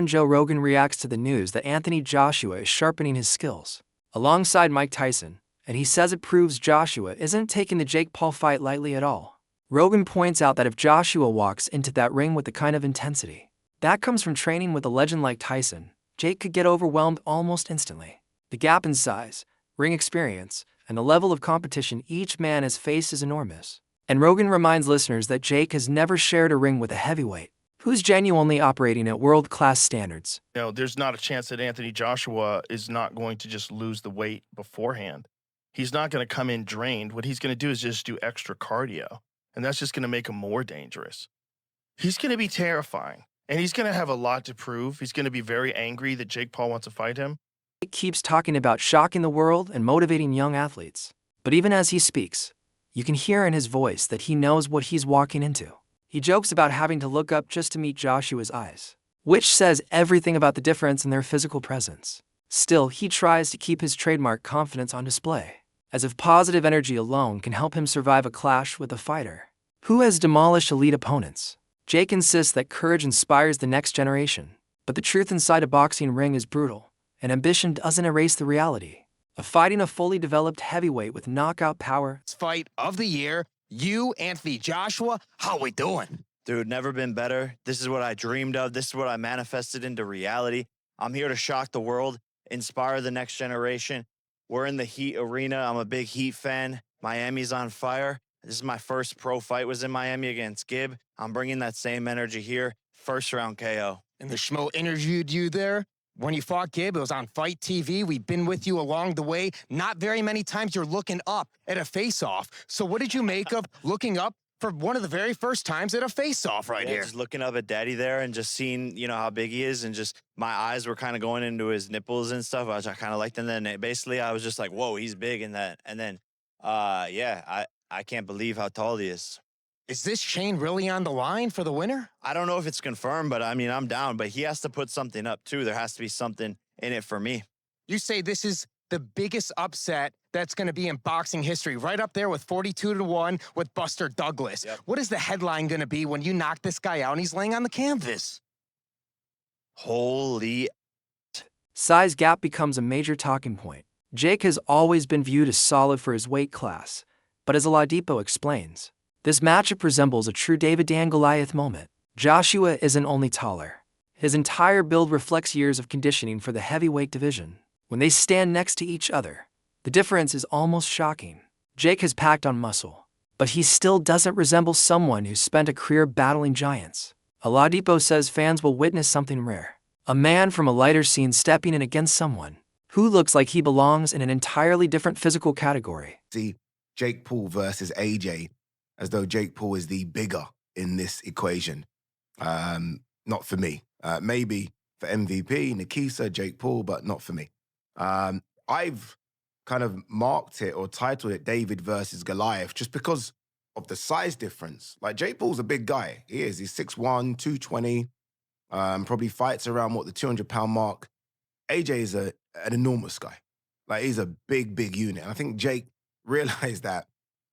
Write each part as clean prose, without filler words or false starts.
Joe Rogan reacts to the news that Anthony Joshua is sharpening his skills alongside Mike Tyson, and he says it proves Joshua isn't taking the Jake Paul fight lightly at all. Rogan points out that if Joshua walks into that ring with the kind of intensity that comes from training with a legend like Tyson, Jake could get overwhelmed almost instantly. The gap in size, ring experience, and the level of competition each man has faced is enormous. And Rogan reminds listeners that Jake has never shared a ring with a heavyweight who's genuinely operating at world-class standards. There's not a chance that Anthony Joshua is not going to just lose the weight beforehand. He's not going to come in drained. What he's going to do is just do extra cardio, and that's just going to make him more dangerous. He's going to be terrifying, and he's going to have a lot to prove. He's going to be very angry that Jake Paul wants to fight him. He keeps talking about shocking the world and motivating young athletes. But even as he speaks, you can hear in his voice that he knows what he's walking into. He jokes about having to look up just to meet Joshua's eyes, which says everything about the difference in their physical presence. Still, he tries to keep his trademark confidence on display, as if positive energy alone can help him survive a clash with a fighter who has demolished elite opponents. Jake insists that courage inspires the next generation, but the truth inside a boxing ring is brutal, and ambition doesn't erase the reality of fighting a fully developed heavyweight with knockout power. Fight of the year. You, Anthony Joshua, how we doing? Dude, never been better. This is what I dreamed of. This is what I manifested into reality. I'm here to shock the world, inspire the next generation. We're in the Heat arena. I'm a big Heat fan. Miami's on fire. This is my first pro fight was in Miami against Gibb. I'm bringing that same energy here. First round KO. And the Schmo interviewed you there. When you fought Gibb, it was on Fight TV. We've been with you along the way. Not very many times you're looking up at a face-off. So what did you make of looking up for one of the very first times at a face-off here? Just looking up at Daddy there and just seeing, how big he is, and just my eyes were kind of going into his nipples and stuff, which I kind of liked. And then basically I was just like, whoa, he's big in that. And then, I can't believe how tall he is. Is this chain really on the line for the winner? I don't know if it's confirmed, but I'm down. But he has to put something up too. There has to be something in it for me. You say this is the biggest upset that's going to be in boxing history, right up there with 42-1 with Buster Douglas. Yep. What is the headline going to be when you knock this guy out and he's laying on the canvas? Holy. Size gap becomes a major talking point. Jake has always been viewed as solid for his weight class, but as Oladipo explains, this matchup resembles a true David and Goliath moment. Joshua isn't only taller. His entire build reflects years of conditioning for the heavyweight division. When they stand next to each other, the difference is almost shocking. Jake has packed on muscle, but he still doesn't resemble someone who's spent a career battling giants. Oladipo says fans will witness something rare. A man from a lighter scene stepping in against someone who looks like he belongs in an entirely different physical category. See Jake Paul versus AJ as though Jake Paul is the bigger in this equation. Not for me. Maybe for MVP, Nikisa, Jake Paul, but not for me. I've kind of marked it or titled it David versus Goliath just because of the size difference. Like, Jake Paul's a big guy. He is. He's 6'1", 220, probably fights around, the 200-pound mark. AJ is an enormous guy. Like, he's a big, big unit. And I think Jake realized that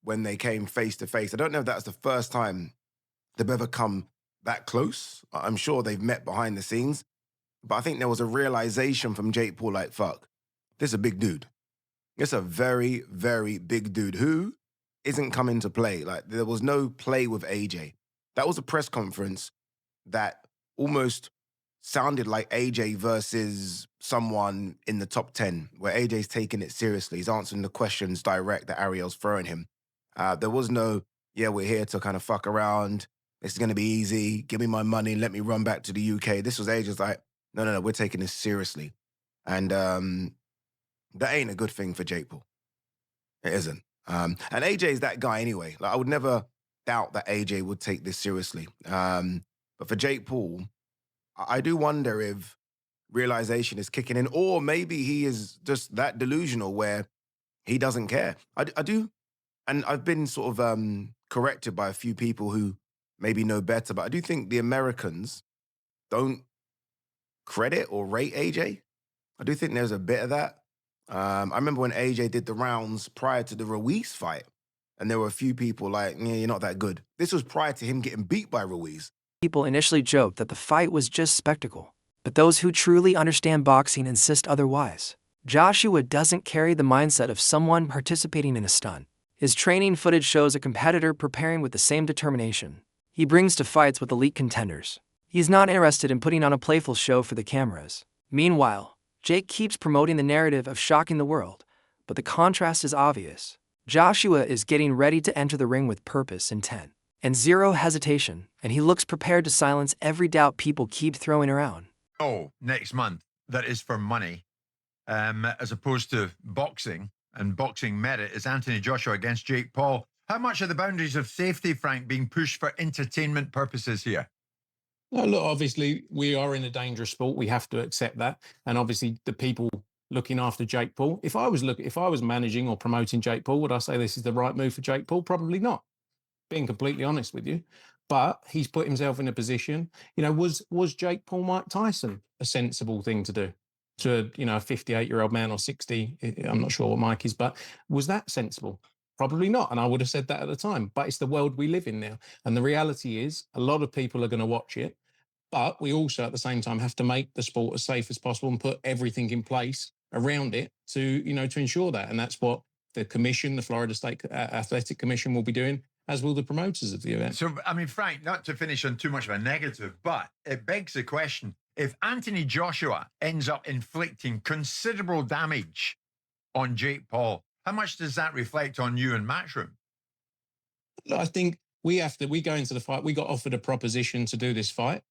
when they came face to face. I don't know if that's the first time they've ever come that close. I'm sure they've met behind the scenes, but I think there was a realization from Jake Paul, like, fuck, this is a big dude. It's a very, very big dude who isn't coming to play. Like, there was no play with AJ. That was a press conference that almost sounded like AJ versus someone in the top 10, where AJ's taking it seriously. He's answering the questions direct that Ariel's throwing him. There was no, we're here to kind of fuck around. This is going to be easy. Give me my money. Let me run back to the UK. This was AJ's like, no, we're taking this seriously. And that ain't a good thing for Jake Paul. It isn't. And AJ's that guy anyway. Like, I would never doubt that AJ would take this seriously. But for Jake Paul, I do wonder if realization is kicking in, or maybe he is just that delusional where he doesn't care. I do. And I've been sort of corrected by a few people who maybe know better, but I do think the Americans don't credit or rate AJ. I do think there's a bit of that. I remember when AJ did the rounds prior to the Ruiz fight, and there were a few people like, you're not that good. This was prior to him getting beat by Ruiz. People initially joked that the fight was just spectacle, but those who truly understand boxing insist otherwise. Joshua doesn't carry the mindset of someone participating in a stunt. His training footage shows a competitor preparing with the same determination he brings to fights with elite contenders. He's not interested in putting on a playful show for the cameras. Meanwhile, Jake keeps promoting the narrative of shocking the world, but the contrast is obvious. Joshua is getting ready to enter the ring with purpose, intent, and zero hesitation, and he looks prepared to silence every doubt people keep throwing around. Oh, next month, that is for money, as opposed to boxing, and boxing merit is Anthony Joshua against Jake Paul. How much are the boundaries of safety, Frank, being pushed for entertainment purposes here? No, look, obviously we are in a dangerous sport. We have to accept that. And obviously the people looking after Jake Paul, if I was managing or promoting Jake Paul, would I say this is the right move for Jake Paul? Probably not, being completely honest with you. But he's put himself in a position, was Jake Paul Mike Tyson a sensible thing to do to, a 58-year-old man or 60? I'm not sure what Mike is, but was that sensible? Probably not. And I would have said that at the time, but it's the world we live in now. And the reality is a lot of people are going to watch it, but we also at the same time have to make the sport as safe as possible and put everything in place around it to, to ensure that. And that's what the commission, the Florida State Athletic Commission, will be doing, as will the promoters of the event. So, I mean, Frank, not to finish on too much of a negative, but it begs the question, if Anthony Joshua ends up inflicting considerable damage on Jake Paul, how much does that reflect on you and Matchroom? I think we go into the fight. We got offered a proposition to do this fight.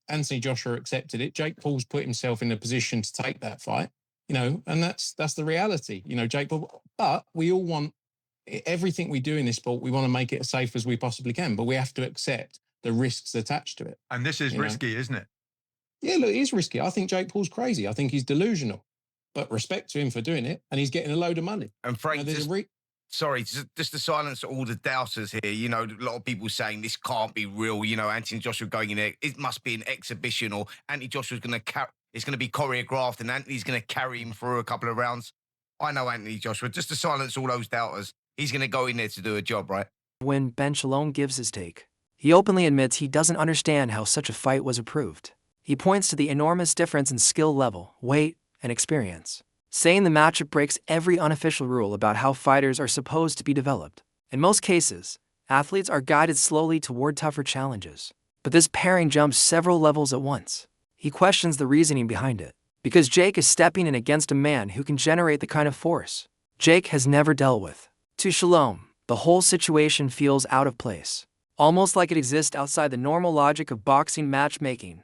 Anthony Joshua accepted it. Jake Paul's put himself in a position to take that fight, and that's the reality, Jake Paul. But we all want everything we do in this sport. We want to make it as safe as we possibly can, but we have to accept the risks attached to it. And this is risky, isn't it? Yeah, look, it is risky. I think Jake Paul's crazy. I think he's delusional, but respect to him for doing it. And he's getting a load of money. And Frank, sorry, just to silence all the doubters here, a lot of people saying this can't be real, Anthony Joshua going in there, it must be an exhibition, or Anthony Joshua's it's going to be choreographed and Anthony's going to carry him through a couple of rounds. I know Anthony Joshua, just to silence all those doubters, he's going to go in there to do a job, right? When Ben Shalom gives his take, he openly admits he doesn't understand how such a fight was approved. He points to the enormous difference in skill level, weight, and experience, saying the matchup breaks every unofficial rule about how fighters are supposed to be developed. In most cases, athletes are guided slowly toward tougher challenges. But this pairing jumps several levels at once. He questions the reasoning behind it, because Jake is stepping in against a man who can generate the kind of force Jake has never dealt with. To Shalom, the whole situation feels out of place, almost like it exists outside the normal logic of boxing matchmaking.